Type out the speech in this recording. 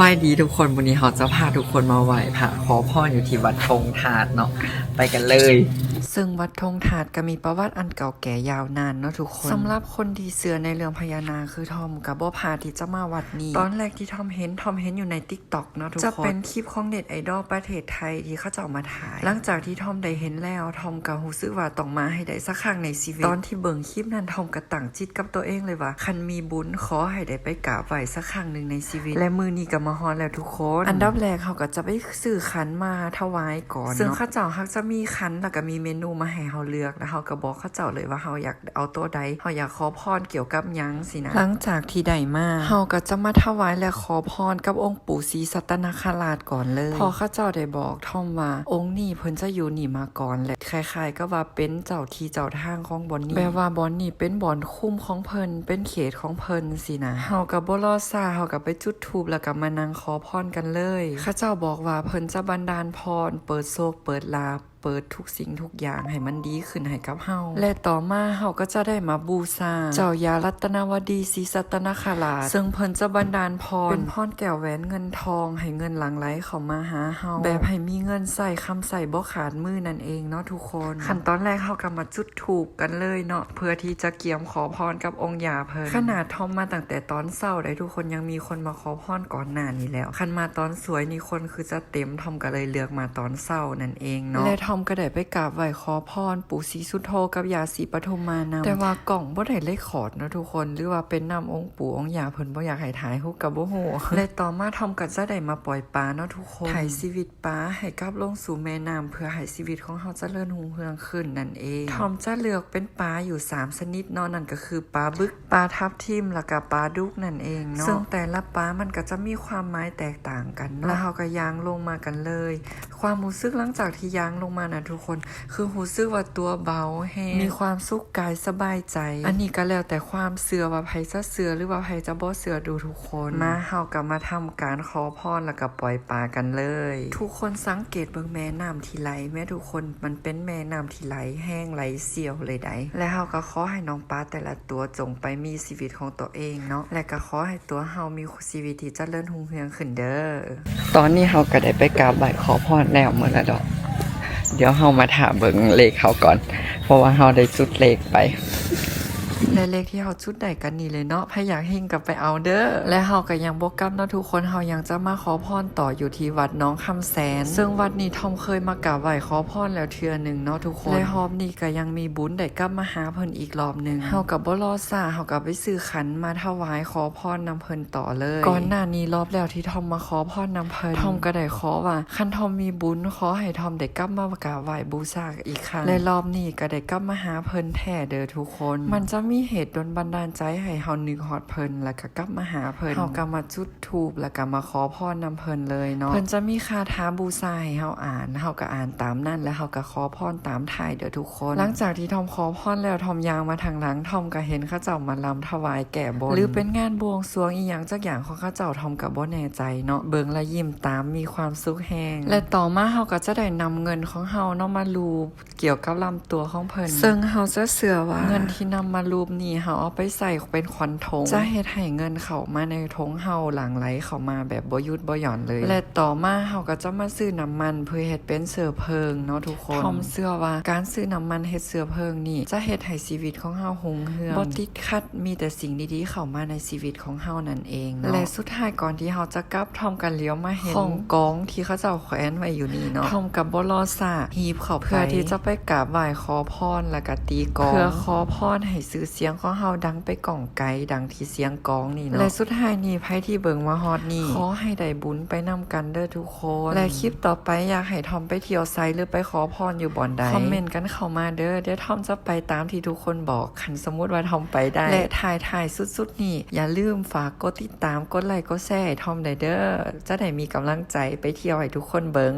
บายดีทุกคนวันนี้เขาจะพาทุกคนมาไหว้พระขอพรอยู่ที่วัดธงธาตุเนาะไปกันเลยซึ่งวัดธงธาตุก็มีประวัติอันเก่าแก่ยาวนานเนาะทุกคนสำหรับคนที่เชื่อในเรื่องพญานาคคือทอมกับบ่พาที่จะมาวัดนี้ตอนแรกที่ทอมเห็นอยู่ใน TikTok เนาะทุกคนจะเป็นคลิปของเน็ตไอดอลประเทศไทยที่เขาจะเอามาถ่ายหลังจากที่ทอมได้เห็นแล้วทอมก็รู้สึกว่าต้องมาให้ได้สักครั้งในชีวิตตอนที่เบิ่งคลิปนั้นทอมก็ตั้งจิตกับตัวเองเลยว่าคันมีบุญขอให้ได้ไปกราบไหว้สักครั้งนึงในชีวิตและมื้อนี้ก็มาฮอดแล้วทุกคนอันดับแรกเขาก็จะไปซื้อขันมาถวายก่อนซึ่งข้าเจ้าเขาจะมีขันแล้วก็มีเมนูมาให้เขาเลือกแล้วเขาก็บอกข้าเจ้าเลยว่าเขาอยากเอาตัวใดเขาอยากขอพรเกี่ยวกับหยังสินะหลังจากที่ได้มาเขาก็จะมาถวายและขอพรกับองค์ปู่ศรีสัตนคราชก่อนเลยพอข้าเจ้าได้บอกทอมว่าองค์นี้เพิ่นจะอยู่นี่มาก่อนและคล้ายๆก็ว่าเป็นเจ้าที่เจ้าทางของบ่อนนี้แปลว่าบ่อนนี้เป็นบ่อนคุ้มของเพิ่นเป็นเขตของเพิ่นสินะเขาก็บ่รอซ่าเขาก็ไปจุดธูปแล้วก็มานั่งขอพรกันเลยข้าเจ้าบอกว่าเพิ่นจะบันดาลพรเปิดโชคเปิดลาภเปิดทุกสิ่งทุกอย่างให้มันดีขึ้นให้กับเฮาและต่อมาเฮาก็จะได้มาบูชาเจ้ายารัตนวดีศรีสัตนคราชซึ่งเพิ่นจะบันดาลพรเป็นพรแก้วแหวนเงินทองให้เงินหลั่งไหลเข้ามาหาเฮาแบบให้มีเงินใส่คำใส่บ่ขาดมือนั่นเองเนาะทุกคนขั้นตอนแรกเฮาก็มาจุดธูปกันเลยเนาะเพื่อที่จะเกี่ยมขอพรกับองค์ย่าเพิ่นขนาดทอมมาตั้งแต่ตอนเช้าได้ทุกคนยังมีคนมาขอพรก่อนหน้านี้แล้วคันมาตอนสวยนี่คนคือจะเต็มทอมก็เลยเลือกมาตอนเช้านั่นเองเนาะและทอมก็ได้ไปกราบไหว้ขอพรปู่ศรีสุโธกับย่าศรีปทุมมานำแต่ว่ากล่องบ่ได้เลขขอดนะทุกคนหรือว่าเป็นนำองค์ปู่องค์ย่าเพิ่นบ่อยากให้ถ่ายรูปกับบ่ฮู้และต่อมาทอมก็จะได้มาปล่อยปลาเนาะทุกคนถ่ายชีวิตปลาให้กลับลงสู่แม่น้ำเพื่อให้ชีวิตของเฮาเจริญรุ่งเรืองขึ้นนั่นเองทอมจะเลือกเป็นปลาอยู่3ชนิดเนาะนั่นก็คือปลาบึกปลาทับทิมแล้วก็ปลาดุกนั่นเองเนาะซึ่งแต่ละปลามันก็จะมีความหมายแตกต่างกันเนาะแล้วเฮาก็ย่างลงมากันเลยความรู้สึกหลังจากที่ย่างลงมานะทุกคนคือรู้สึกว่าตัวเบาแฮงมีความสุขกายสบายใจอันนี้ก็แล้วแต่ความเชื่อว่าไผจะเชื่อหรือว่าไผจะบ่เชื่อดูทุกคนมาเฮาก็มาทำการขอพรแล้วก็ปล่อยปลากันเลยทุกคนสังเกตเบิ่งแม่น้ำที่ไหลแม่ทุกคนมันเป็นแม่น้ำที่ไหลแห้งไหลเชี่ยวเลยได้และเฮาก็ขอให้น้องปลาแต่ละตัวจงไปมีชีวิตของตัวเองเนาะและก็ขอให้ตัวเฮามีชีวิตที่เจริญรุ่งเรืองขึ้นเด้อตอนนี้เฮาก็ได้ไปกราบไหว้ขอพรแล้วมื้อละดอกเดี๋ยวเฮามาถามเบิ่งเลขเขาก่อนเพราะว่าเฮาได้จุดเลขไปและเลขที่เฮาจุดได้กันนี่เลยเนาะใครอยากเฮงกับไปเอาเด้อและเฮาก็ยังบ่กลับเนาะทุกคนเฮายังจะมาขอพรต่ออยู่ที่วัดน้องคำแสนซึ่งวัดนี้ทอมเคยมากราบไหว้ขอพรแล้วเทื่อนึงเนาะทุกคนและรอบนี้ก็ยังมีบุญได้กลับมาหาเพิ่นอีกรอบนึงเฮาก็บ่รอซ่าเฮาก็ไปซื้อขันมาถวายขอพรนำเพิ่นต่อเลยก่อนหน้านี้รอบแล้วที่ทอมมาขอพรนำเพิ่นทอมก็ได้ขอว่าคันทอมมีบุญขอให้ทอมได้กลับมากราบไหว้บูชาอีกครั้งและรอบนี้ก็ได้กลับมาหาเพิ่นแท้เด้อทุกคนมันจะมีเหตุดลบันดาลใจให้เฮานึกฮอดเพิ่นแล้วก็กลับมาหาเพิ่นเฮาก็มาจุดธูปแล้วก็มาขอพรนำเพิ่นเลยเนาะเพิ่นจะมีคาถาบูชาให้เฮาอ่านเฮาก็อ่านตามนั้นแล้วเฮาก็ขอพรตามท้ายเด้อทุกคนหลังจากที่ทอมขอพรแล้วทอมยางมาทางหลังทอมก็เห็นเขาเจ้ามาลำถวายแก่บนหรือเป็นงานบวงสรวงอีหยังจักอย่างของเขาเจ้าทอมก็บ่แน่ใจเนาะเบิ่งและยิ้มตามมีความสุขแฮงและต่อมาเฮาก็จะได้นำเงินของเฮาเนาะมาลูบเกี่ยวกับลำตัวของเพิ่นซึ่งเฮาจะเชื่อว่าเงินที่นำมาลูบนี่เฮาเอาไปใส่เป็นขวัญธงจะเฮ็ดให้เงินเข้ามาในธงเฮาหลั่งไหลเข้ามาแบบบ่หยุดบ่หย่อนเลยและต่อมาเฮาก็จะมาซื้อน้ำมันเพื่อเฮ็ดเป็นเชื้อเพลิงเนาะทุกคนทอมเชื่อว่าการซื้อน้ำมันเฮ็ดเชื้อเพลิงนี่จะเฮ็ดให้ชีวิตของเฮารุ่งเรืองบ่ติดขัดมีแต่สิ่งดีๆเข้ามาในชีวิตของเฮานั่นเองเนาะและสุดท้ายก่อนที่เฮาจะกลับทอมกันเลี้ยวมาเห็นของกองที่เขาเจ้าแขวนไว้อยู่นี่เนาะทอมกับบ่รอซ่าหีบเข้าไปเพื่อที่จะไปกราบไหว้ขอพรแล้วก็ตีกลองเพื่อขอพรให้ชื่อเสียงของเฮาดังไปก้องไกลดังที่เสียงกองนี่เนาะและสุดท้ายนี่ไผที่เบิ่งมาฮอดนี่ขอให้ได้บุญไปนำกันเด้อทุกคนและคลิปต่อไปอยากให้ทอมไปเที่ยวไซหรือไปขอพรอยู่บ่อนใดคอมเมนต์กันเข้ามาเด้อเดี๋ยวทอมจะไปตามที่ทุกคนบอกคันสมมุติว่าทอมไปได้และถ่ายสุดๆนี่อย่าลืมฝากกดติดตามกดไลค์กดแชร์ให้ทอมได้เด้อจะได้มีกำลังใจไปเที่ยวให้ทุกคนเบิ่ง